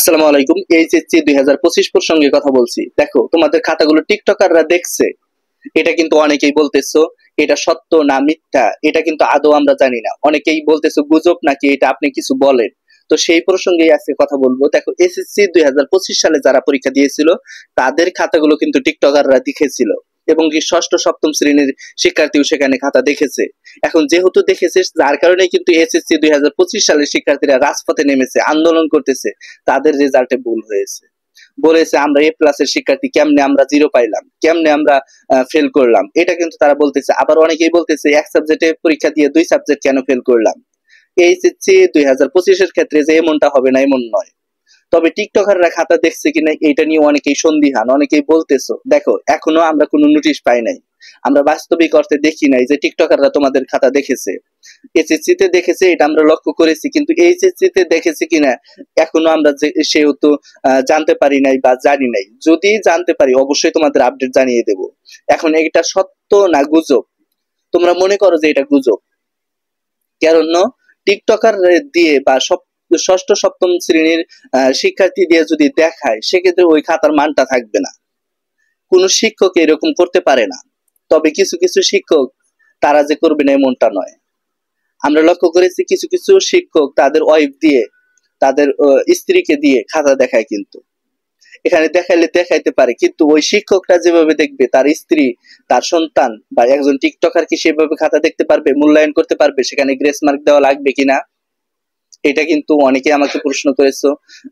আসসালামু আলাইকুম। এইচএসসি 2025 প্রসঙ্গে কথা বলছি। দেখো, তোমাদের খাতাগুলো টিকটকাররা দেখছে, এটা কিন্তু অনেকেই বলতেছো এটা সত্য না মিথ্যা, এটা কিন্তু আদৌ আমরা জানি না। অনেকেই বলতেছো গুজব নাকি, এটা আপনি কিছু বলেন। তো সেই প্রসঙ্গেই আজকে কথা বলবো। দেখো, এসএসসি 2025 সালে যারা পরীক্ষা দিয়েছিল তাদের খাতাগুলো কিন্তু টিকটকাররা দেখেছিল, এবং কি ষষ্ঠ সপ্তম শ্রেণীর শিক্ষার্থীও সেখানে খাতা দেখেছে। এখন যেহেতু দেখেছে, যার কারণে কিন্তু এসএসসি 2025 সালের শিক্ষার্থীরা রাজপথে নেমেছে, আন্দোলন করতেছে। তাদের রেজাল্টে ভুল হয়েছে, বলেছে আমরা এ প্লাসের শিক্ষার্থী, কেমনে আমরা জিরো পাইলাম, কেমনে আমরা ফেল করলাম, এটা কিন্তু তারা বলতেছে। আবার অনেকেই বলতেছে এক সাবজেক্টে পরীক্ষা দিয়ে 2 সাবজেক্ট কেন ফেল করলাম। এইচএসসি 2025 এর ক্ষেত্রে যে এমনটা হবে না এমন নয়। তবে টিকটকাররা খাতা দেখছে কিনা এটা নিয়ে অনেকেই সন্দিহান, অনেকেই বলতেছো। দেখো, এখনো আমরা কোনো নোটিশ পাই নাই, আমরা বাস্তবিক অর্থে দেখি নাই যে টিকটকাররা তোমাদের খাতা দেখেছে। এসএসসি তে দেখেছে, এটা আমরা লক্ষ্য করেছি, কিন্তু এইচএসসি তে দেখেছে কিনা এখনো আমরা সেহেতু জানতে পারি নাই বা জানি নাই। যদি জানতে পারি অবশ্যই তোমাদের আপডেট জানিয়ে দেব। এখন এটা সত্য না গুজব? তোমরা মনে করো যে এটা গুজব, কেন? টিকটকার দিয়ে বা ষষ্ঠ সপ্তম শ্রেণীর শিক্ষার্থী দিয়ে যদি দেখায়, সেক্ষেত্রে ওই খাতার মানটা থাকবে না। কোনো শিক্ষক এরকম করতে পারে না। তবে কিছু কিছু শিক্ষক তারা যে করবে না এমনটা নয়। আমরা লক্ষ্য করেছি কিছু কিছু শিক্ষক তাদের ওয়াইফ দিয়ে, তাদের স্ত্রীকে দিয়ে খাতা দেখায়। কিন্তু এখানে দেখাইলে দেখাইতে পারে, কিন্তু ওই শিক্ষকরা যেভাবে দেখবে, তার স্ত্রী, তার সন্তান বা একজন টিকটকার কি সেভাবে খাতা দেখতে পারবে, মূল্যায়ন করতে পারবে, সেখানে গ্রেস মার্ক দেওয়া লাগবে কিনা? এটা কিন্তু অনেকে আমাকে প্রশ্ন করেছো,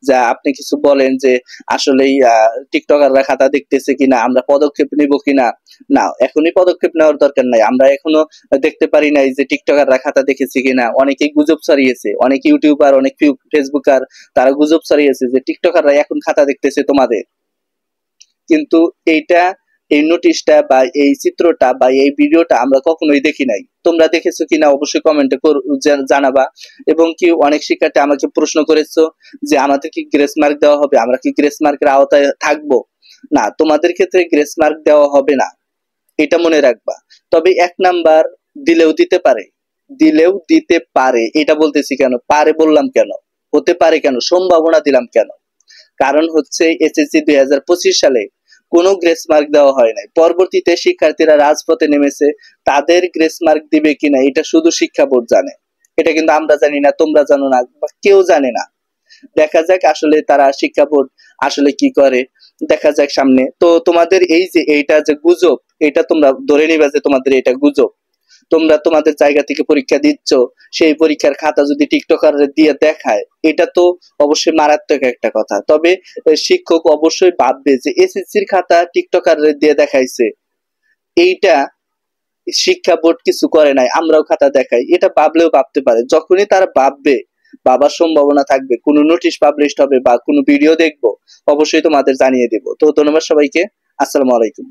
যে আপনি কিছু বলেন যে আসলেই টিকটকাররা খাতা দেখতেছে কিনা, আমরা পদক্ষেপ নিব কিনা। না, এখনই পদক্ষেপ নেওয়ার দরকার নাই। আমরা এখনো দেখতে পারি নাই যে টিকটকাররা খাতা দেখেছে কিনা। অনেকেই গুজব ছড়িয়েছে, অনেক ইউটিউবার, অনেক ফেসবুকার, তারা গুজব ছড়িয়েছে যে টিকটকাররা এখন খাতা দেখতেছে তোমাদের। কিন্তু এইটা, এই নোটিশটা বা এই চিত্রটা বা এই ভিডিওটা আমরা কখনোই দেখি নাই। তোমরা দেখেছো কিনা অবশ্যই কমেন্টে জানাবা। এবং কি অনেক শিক্ষার্থী আমাকে প্রশ্ন করেছো যে আমাদের কি গ্রেস মার্ক দেওয়া হবে, আমরা কি গ্রেস মার্কের আওতায় থাকবো? না, তোমাদের ক্ষেত্রে গ্রেস মার্ক দেওয়া হবে না, এটা মনে রাখবা। তবে 1 নাম্বার দিলেও দিতে পারে, দিলেও দিতে পারে। এটা বলতেছি কেন, পারে বললাম কেন, হতে পারে কেন, সম্ভাবনা দিলাম কেন? কারণ হচ্ছে এসএসসি 2025 সালে কোনো গ্রেস মার্ক দেওয়া হয় নাই। পরবর্তীতে শিক্ষার্থীরা রাজপথে নেমেছে, তাদের গ্রেস মার্ক দিবে কিনা এটা শুধু শিক্ষা বোর্ড জানে। এটা কিন্তু আমরা জানি না, তোমরা জানো না, বা কেউ জানে না। দেখা যাক আসলে তারা, শিক্ষা বোর্ড আসলে কি করে, দেখা যাক সামনে। তো তোমাদের এই যে এইটা যে গুজব, এটা তোমরা ধরে নিবা যে তোমাদের এটা গুজব। তোমরা তোমাদের জায়গা থেকে পরীক্ষা দিচ্ছ, সেই পরীক্ষার খাতা যদি টিকটকার দিয়ে দেখায়, এটা তো অবশ্যই মারাত্মক একটা কথা। তবে শিক্ষক অবশ্যই ভাববে যে এসএসসির খাতা টিকটকার দিয়ে দেখাইছে, এইটা শিক্ষা বোর্ড কিছু করে নাই, আমরাও খাতা দেখাই, এটা ভাবলেও ভাবতে পারে। যখনই তারা ভাববে, ভাবার সম্ভাবনা থাকবে, কোনো নোটিশ পাবলিশ হবে বা কোনো ভিডিও দেখবো, অবশ্যই তোমাদের জানিয়ে দেবো। তো ধন্যবাদ সবাইকে। আসসালামু আলাইকুম।